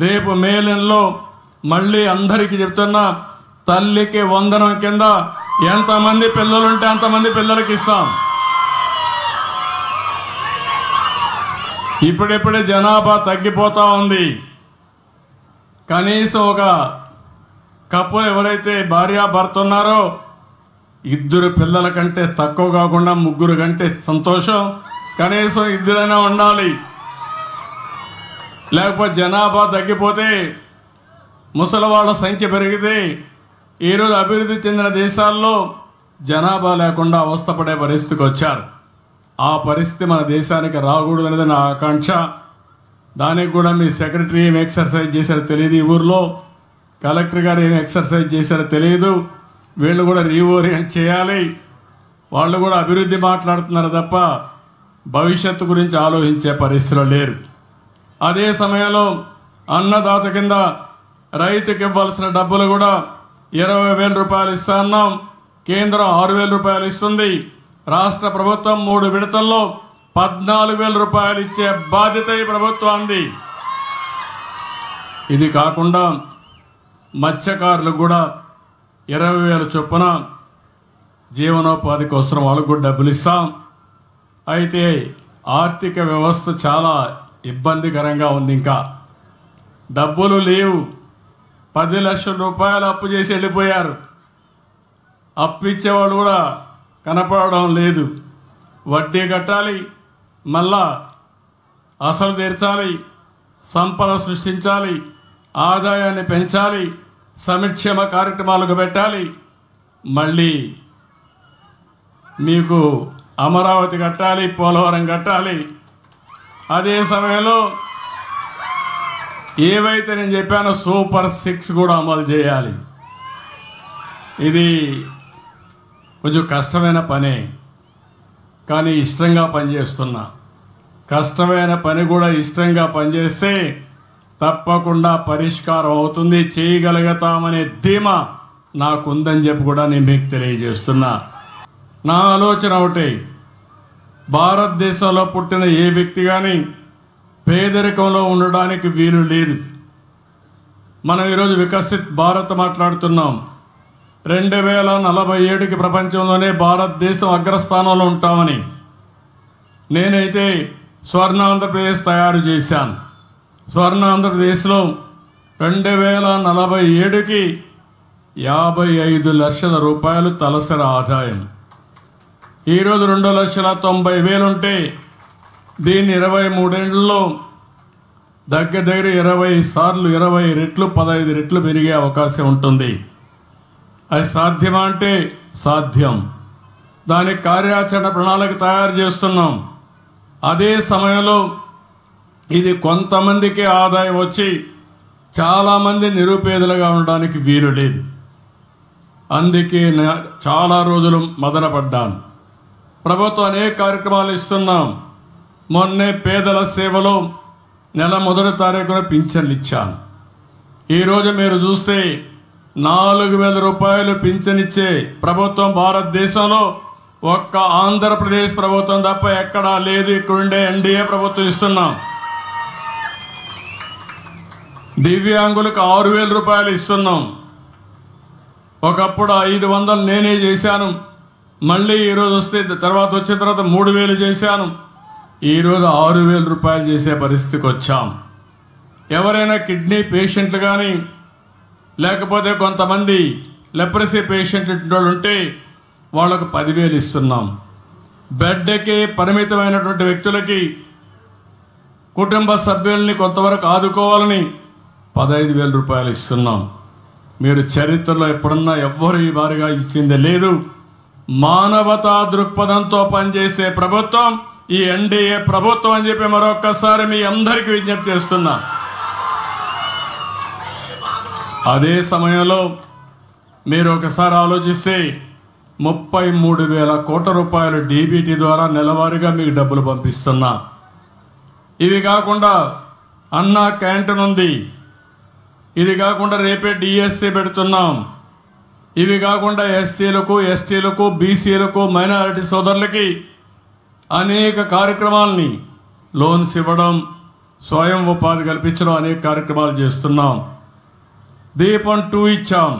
రేపు మే నెలలో మళ్ళీ అందరికీ చెప్తున్నా, తల్లికి వందనం కింద ఎంతమంది పిల్లలుంటే అంతమంది పిల్లలకి ఇస్తాం. ఇప్పుడిప్పుడే జనాభా తగ్గిపోతా ఉంది. కనీసం ఒక కపుల్ ఎవరైతే భార్యాభర్త ఉన్నారో 2 పిల్లల కంటే తక్కువ కాకుండా 3 కంటే సంతోషం. కనీసం 2 ఉండాలి. లేకపోతే జనాభా తగ్గిపోతే, ముసలి వాళ్ళ సంఖ్య పెరిగితే ఈరోజు అభివృద్ధి చెందిన దేశాల్లో జనాభా లేకుండా అవస్థపడే పరిస్థితికి వచ్చారు. ఆ పరిస్థితి మన దేశానికి రాకూడదు అనేది నా ఆకాంక్ష. దానికి కూడా మీ సెక్రటరీ ఏం ఎక్సర్సైజ్ చేశారో తెలియదు, ఈ ఊర్లో కలెక్టర్ గారు ఏం ఎక్సర్సైజ్ చేశారో తెలియదు. వీళ్ళు కూడా రీఓరియంట్ చేయాలి. వాళ్ళు కూడా అభివృద్ధి మాట్లాడుతున్నారు తప్ప భవిష్యత్తు గురించి ఆలోచించే పరిస్థితిలో లేరు. అదే సమయంలో అన్నదాత కింద రైతుకి ఇవ్వాల్సిన డబ్బులు కూడా 20,000 రూపాయలు ఇస్తా ఉన్నాం. కేంద్రం 6,000 రూపాయలు ఇస్తుంది. రాష్ట్ర ప్రభుత్వం 3 విడతల్లో 14,000 రూపాయలు ఇచ్చే బాధ్యత ఈ ప్రభుత్వానికి. ఇది కాకుండా మత్స్యకారులకు కూడా 20,000 చొప్పున జీవనోపాధి కోసం వాళ్ళకు కూడా డబ్బులు ఇస్తాం. అయితే ఆర్థిక వ్యవస్థ చాలా ఇబ్బందికరంగా ఉంది. ఇంకా డబ్బులు లేవు. 10 లక్షల రూపాయలు అప్పు చేసి వెళ్ళిపోయారు. అప్పు ఇచ్చేవాళ్ళు కూడా కనపడడం లేదు. వడ్డీ కట్టాలి, మళ్ళా అసలు తీర్చాలి, సంపద సృష్టించాలి, ఆదాయాన్ని పెంచాలి, సంక్షేమ కార్యక్రమాలకు పెట్టాలి, మళ్ళీ మీకు అమరావతి కట్టాలి, పోలవరం కట్టాలి. అదే సమయంలో ఏవైతే నేను చెప్పానో సూపర్ 6 కూడా అమలు చేయాలి. ఇది కొంచెం కష్టమైన పనే, కానీ ఇష్టంగా పనిచేస్తున్నా. కష్టమైన పని కూడా ఇష్టంగా పనిచేస్తే తప్పకుండా పరిష్కారం అవుతుంది, చేయగలుగుతామనే ధీమా నాకుందని చెప్పి కూడా నేను మీకు తెలియజేస్తున్నా. నా ఆలోచన ఒకటే, భారతదేశంలో పుట్టిన ఏ వ్యక్తి కానీ పేదరికంలో ఉండడానికి వీలు లేదు. మనం ఈరోజు వికసిత్ భారత్ మాట్లాడుతున్నాం. 2047కి ప్రపంచంలోనే భారతదేశం అగ్రస్థానంలో ఉంటామని నేనైతే స్వర్ణ ఆంధ్రప్రదేశ్ తయారు చేశాను. స్వర్ణ ఆంధ్రప్రదేశ్లో 2047కి 55 లక్షల రూపాయలు తలసరి ఆదాయం. ఈరోజు 2,90,000 ఉంటే దీన్ని 23 ఏళ్లలో దగ్గర 20 సార్లు 20 రెట్లు 15 రెట్లు పెరిగే అవకాశం ఉంటుంది. అది సాధ్యమా అంటే సాధ్యం. దానికి కార్యాచరణ ప్రణాళిక తయారు చేస్తున్నాం. అదే సమయంలో ఇది కొంతమందికి ఆదాయం వచ్చి చాలామంది నిరుపేదలుగా ఉండడానికి వీలు లేదు. అందుకే చాలా రోజులు మదనపడ్డాను. ప్రభుత్వం అనేక కార్యక్రమాలు ఇస్తున్నాం. మొన్నే పేదల సేవలో నెల మొదటి తారీఖున పింఛన్లు ఇచ్చాను. ఈరోజు మీరు చూస్తే 4,000 రూపాయలు పింఛనిచ్చే ప్రభుత్వం భారతదేశంలో ఒక్క ఆంధ్రప్రదేశ్ ప్రభుత్వం తప్ప ఎక్కడా లేదు. ఇక్కడుండే ఎన్డీఏ ప్రభుత్వం ఇస్తున్నాం. దివ్యాంగులకు 6,000 రూపాయలు ఇస్తున్నాం. ఒకప్పుడు 500 నేనే చేశాను. మళ్ళీ ఈరోజు వస్తే తర్వాత వచ్చిన తర్వాత 3,000 చేశాను. ఈరోజు 6,000 రూపాయలు చేసే పరిస్థితికి వచ్చాం. ఎవరైనా కిడ్నీ పేషెంట్లు కానీ లేకపోతే కొంతమంది లెప్రసీ పేషెంట్లు ఉంటే వాళ్లకు 10,000 ఇస్తున్నాం. బెడ్కి పరిమితమైనటువంటి వ్యక్తులకి కుటుంబ సభ్యుల్ని కొంతవరకు ఆదుకోవాలని 15,000 రూపాయలు ఇస్తున్నాం. మీరు చరిత్రలో ఎప్పుడన్నా ఎవ్వరు ఈ వారిగా ఇచ్చింది లేదు. మానవతా దృక్పథంతో పనిచేసే ప్రభుత్వం ఈ ఎన్డీఏ ప్రభుత్వం అని చెప్పి మరొక్కసారి మీ అందరికీ విజ్ఞప్తి చేస్తున్నా. అదే సమయంలో మీరు ఒకసారి ఆలోచిస్తే 33,000 కోట్ల రూపాయలు డీబీటీ ద్వారా నెలవారీగా మీకు డబ్బులు పంపిస్తున్నా. ఇవి కాకుండా అన్నా క్యాంటీన్ ఉంది. ఇది కాకుండా రేపే డిఎస్సీ పెడుతున్నాం. ఇవి కాకుండా ఎస్సీలకు, ఎస్టీలకు, బీసీలకు, మైనారిటీ సోదరులకి అనేక కార్యక్రమాలని లోన్స్ ఇవ్వడం, స్వయం ఉపాధి కల్పించడం అనేక కార్యక్రమాలు చేస్తున్నాం. దీపం 2 ఇచ్చాం.